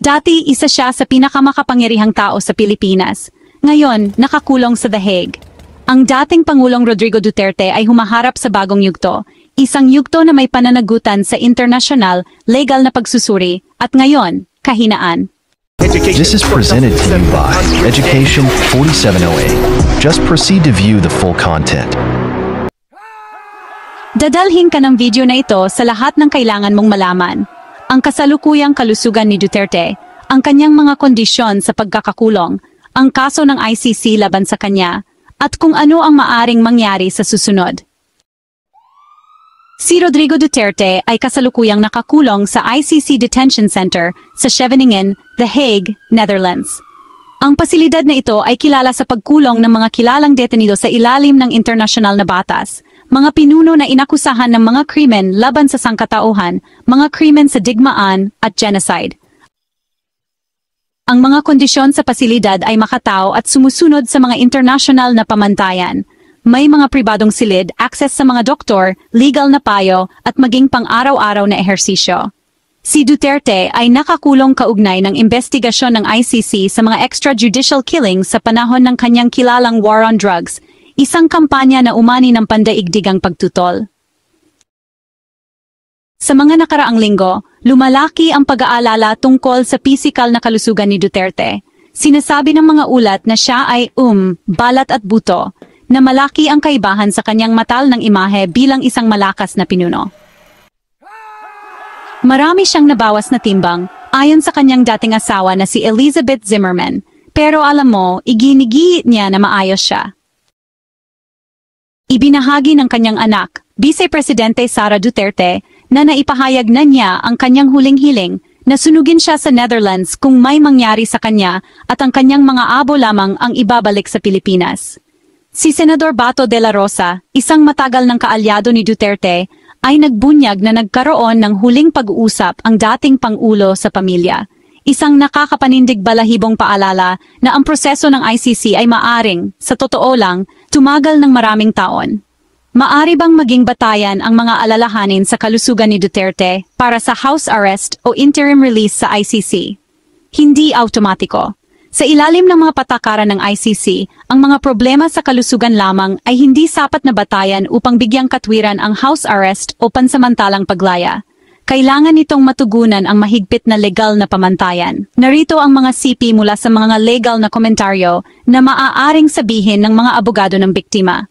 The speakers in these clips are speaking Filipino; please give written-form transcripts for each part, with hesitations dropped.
Dati isa siya sa pinakamakapangyarihang tao sa Pilipinas. Ngayon, nakakulong sa The Hague. Ang dating Pangulong Rodrigo Duterte ay humaharap sa bagong yugto, isang yugto na may pananagutan sa international, legal na pagsusuri, at ngayon, kahinaan. This is presented to you by Education 4708. Just proceed to view the full content. Dadalhin ka ng video na ito sa lahat ng kailangan mong malaman. Ang kasalukuyang kalusugan ni Duterte, ang kanyang mga kondisyon sa pagkakakulong, ang kaso ng ICC laban sa kanya, at kung ano ang maaring mangyari sa susunod. Si Rodrigo Duterte ay kasalukuyang nakakulong sa ICC Detention Center sa Scheveningen, The Hague, Netherlands. Ang pasilidad na ito ay kilala sa pagkulong ng mga kilalang detenido sa ilalim ng internasyonal na batas, mga pinuno na inakusahan ng mga krimen laban sa sangkatauhan, mga krimen sa digmaan at genocide. Ang mga kondisyon sa pasilidad ay makatao at sumusunod sa mga internasyonal na pamantayan. May mga pribadong silid, access sa mga doktor, legal na payo, at maging pang-araw-araw na ehersisyo. Si Duterte ay nakakulong kaugnay ng investigasyon ng ICC sa mga extrajudicial killings sa panahon ng kanyang kilalang war on drugs, isang kampanya na umani ng pandaigdigang pagtutol. Sa mga nakaraang linggo, lumalaki ang pag-aalala tungkol sa pisikal na kalusugan ni Duterte. Sinasabi ng mga ulat na siya ay balat at buto, na malaki ang kaibahan sa kanyang matal ng imahe bilang isang malakas na pinuno. Marami siyang nabawas na timbang, ayon sa kanyang dating asawa na si Elizabeth Zimmerman, pero alam mo, iginigit niya na maayos siya. Ibinahagi ng kanyang anak, Vice Presidente Sara Duterte, na naipahayag na niya ang kanyang huling hiling na sunugin siya sa Netherlands kung may mangyari sa kanya at ang kanyang mga abo lamang ang ibabalik sa Pilipinas. Si Senador Bato de la Rosa, isang matagal ng kaalyado ni Duterte, ay nagbunyag na nagkaroon ng huling pag-uusap ang dating Pangulo sa pamilya. Isang nakakapanindig balahibong paalala na ang proseso ng ICC ay maaring, sa totoo lang, tumagal ng maraming taon. Maari bang maging batayan ang mga alalahanin sa kalusugan ni Duterte para sa house arrest o interim release sa ICC? Hindi automatiko. Sa ilalim ng mga patakaran ng ICC, ang mga problema sa kalusugan lamang ay hindi sapat na batayan upang bigyang katwiran ang house arrest o pansamantalang paglaya. Kailangan nitong matugunan ang mahigpit na legal na pamantayan. Narito ang mga sipi mula sa mga legal na komentaryo na maaaring sabihin ng mga abogado ng biktima.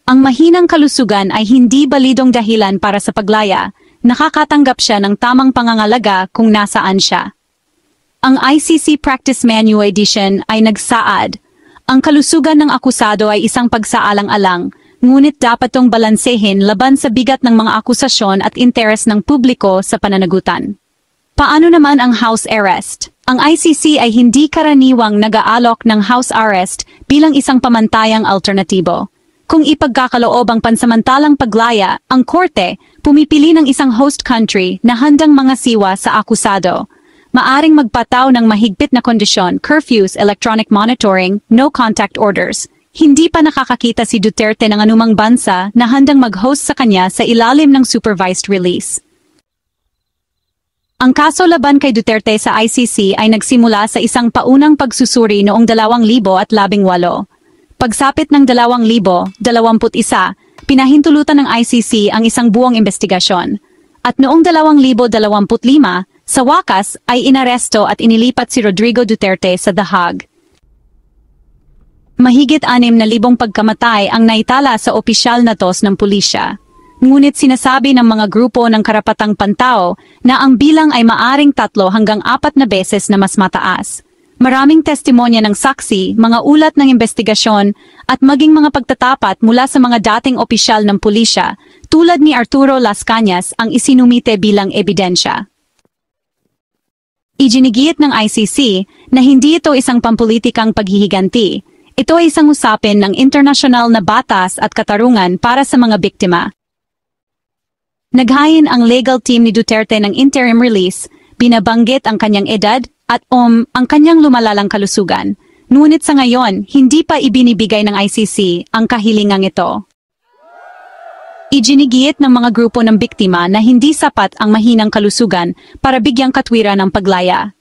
Ang mahinang kalusugan ay hindi balidong dahilan para sa paglaya, nakakatanggap siya ng tamang pangangalaga kung nasaan siya. Ang ICC Practice Manual Edition ay nagsaad, ang kalusugan ng akusado ay isang pagsaalang-alang, ngunit dapat itong balansehin laban sa bigat ng mga akusasyon at interes ng publiko sa pananagutan. Paano naman ang house arrest? Ang ICC ay hindi karaniwang nag-aalok ng house arrest bilang isang pamantayang alternatibo. Kung ipagkakaloob ang pansamantalang paglaya, ang korte pumipili ng isang host country na handang mga siwa sa akusado. Maaring magpataw ng mahigpit na kondisyon, curfews, electronic monitoring, no-contact orders. Hindi pa nakakakita si Duterte ng anumang bansa na handang mag-host sa kanya sa ilalim ng supervised release. Ang kaso laban kay Duterte sa ICC ay nagsimula sa isang paunang pagsusuri noong 2018. Pagsapit ng 2021, pinahintulutan ng ICC ang isang buong investigasyon. At noong 2025, sa wakas ay inaresto at inilipat si Rodrigo Duterte sa The Hague. Mahigit 6,000 pagkamatay ang naitala sa opisyal na tos ng pulisya. Ngunit sinasabi ng mga grupo ng karapatang pantao na ang bilang ay maaring 3 hanggang 4 na beses na mas mataas. Maraming testimonya ng saksi, mga ulat ng investigasyon, at maging mga pagtatapat mula sa mga dating opisyal ng pulisya, tulad ni Arturo Las Cañas ang isinumite bilang ebidensya. Iginigit ng ICC na hindi ito isang pampulitikang paghihiganti. Ito ay isang usapin ng internasyonal na batas at katarungan para sa mga biktima. Naghain ang legal team ni Duterte ng interim release, binabanggit ang kanyang edad at ang kanyang lumalalang kalusugan. Ngunit sa ngayon, hindi pa ibinibigay ng ICC ang kahilingang ito. Iginigit ng mga grupo ng biktima na hindi sapat ang mahinang kalusugan para bigyang katwiran ng paglaya.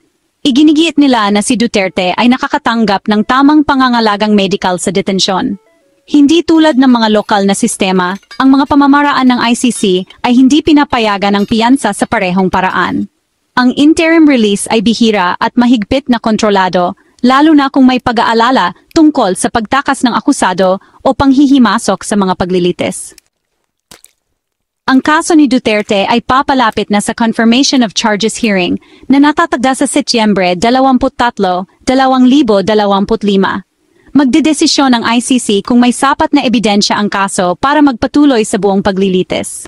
Iginigiit nila na si Duterte ay nakakatanggap ng tamang pangangalagang medical sa detensyon. Hindi tulad ng mga lokal na sistema, ang mga pamamaraan ng ICC ay hindi pinapayagan ng piyansa sa parehong paraan. Ang interim release ay bihira at mahigpit na kontrolado, lalo na kung may pag-aalala tungkol sa pagtakas ng akusado o panghihimasok sa mga paglilitis. Ang kaso ni Duterte ay papalapit na sa confirmation of charges hearing na natatagda sa Setyembre 23, 2025. Magdedesisyon ang ICC kung may sapat na ebidensya ang kaso para magpatuloy sa buong paglilitis.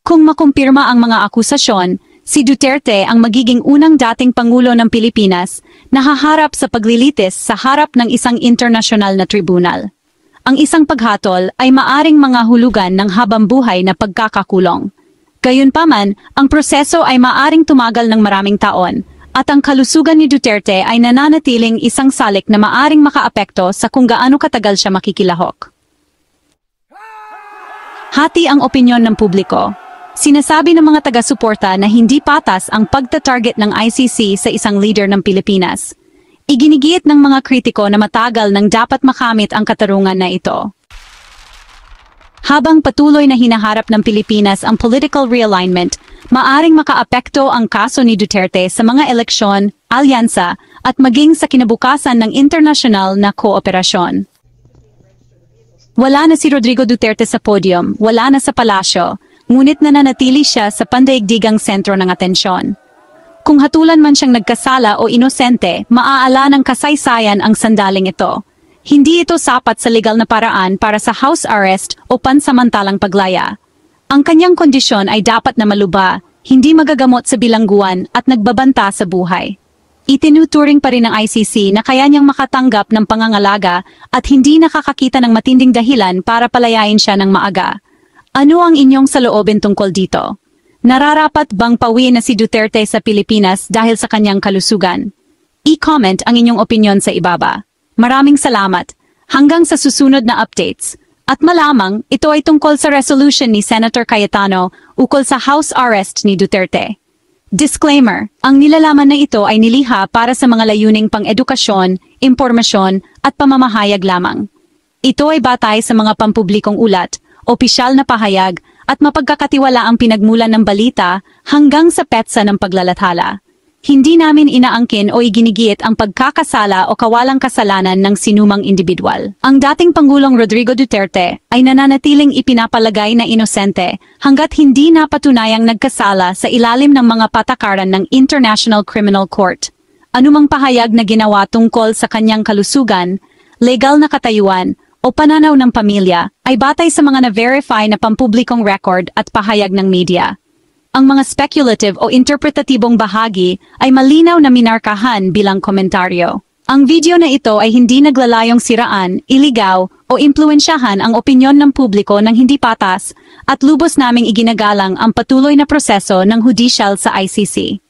Kung makumpirma ang mga akusasyon, si Duterte ang magiging unang dating Pangulo ng Pilipinas na haharap sa paglilitis sa harap ng isang internasyonal na tribunal. Ang isang paghatol ay maaring mga hulugan ng habambuhay na pagkakakulong. Gayunpaman, ang proseso ay maaring tumagal ng maraming taon, at ang kalusugan ni Duterte ay nananatiling isang salik na maaring makaapekto sa kung gaano katagal siya makikilahok. Hati ang opinyon ng publiko. Sinasabi ng mga taga-suporta na hindi patas ang pagta-target ng ICC sa isang leader ng Pilipinas. Iginigiit ng mga kritiko na matagal nang dapat makamit ang katarungan na ito. Habang patuloy na hinaharap ng Pilipinas ang political realignment, maaring makaapekto ang kaso ni Duterte sa mga eleksyon, alyansa, at maging sa kinabukasan ng internasyonal na kooperasyon. Wala na si Rodrigo Duterte sa podium, wala na sa palasyo, ngunit nananatili siya sa pandaigdigang sentro ng atensyon. Kung hatulan man siyang nagkasala o inosente, maaala ng kasaysayan ang sandaling ito. Hindi ito sapat sa legal na paraan para sa house arrest o pansamantalang paglaya. Ang kanyang kondisyon ay dapat na maluba, hindi magagamot sa bilangguan at nagbabanta sa buhay. Itinuturing pa rin ng ICC na kaya niyang makatanggap ng pangangalaga at hindi nakakakita ng matinding dahilan para palayain siya ng maaga. Ano ang inyong saloobin tungkol dito? Nararapat bang pauwiin na si Duterte sa Pilipinas dahil sa kanyang kalusugan? I-comment ang inyong opinyon sa ibaba. Maraming salamat. Hanggang sa susunod na updates. At malamang, ito ay tungkol sa resolution ni Senator Cayetano ukol sa house arrest ni Duterte. Disclaimer, ang nilalaman na ito ay niliha para sa mga layuning pang-edukasyon, impormasyon, at pamamahayag lamang. Ito ay batay sa mga pampublikong ulat, opisyal na pahayag, at mapagkakatiwala ang pinagmulan ng balita hanggang sa petsa ng paglalathala. Hindi namin inaangkin o iginigiit ang pagkakasala o kawalang kasalanan ng sinumang individual. Ang dating Pangulong Rodrigo Duterte ay nananatiling ipinapalagay na inosente hanggat hindi napatunayang nagkasala sa ilalim ng mga patakaran ng International Criminal Court. Anumang pahayag na ginawa tungkol sa kanyang kalusugan, legal na katayuan, o pananaw ng pamilya ay batay sa mga na-verify na pampublikong record at pahayag ng media. Ang mga speculative o interpretatibong bahagi ay malinaw na minarkahan bilang komentaryo. Ang video na ito ay hindi naglalayong siraan, iligaw, o impluensyahan ang opinyon ng publiko ng hindi patas at lubos naming iginagalang ang patuloy na proseso ng hudisyal sa ICC.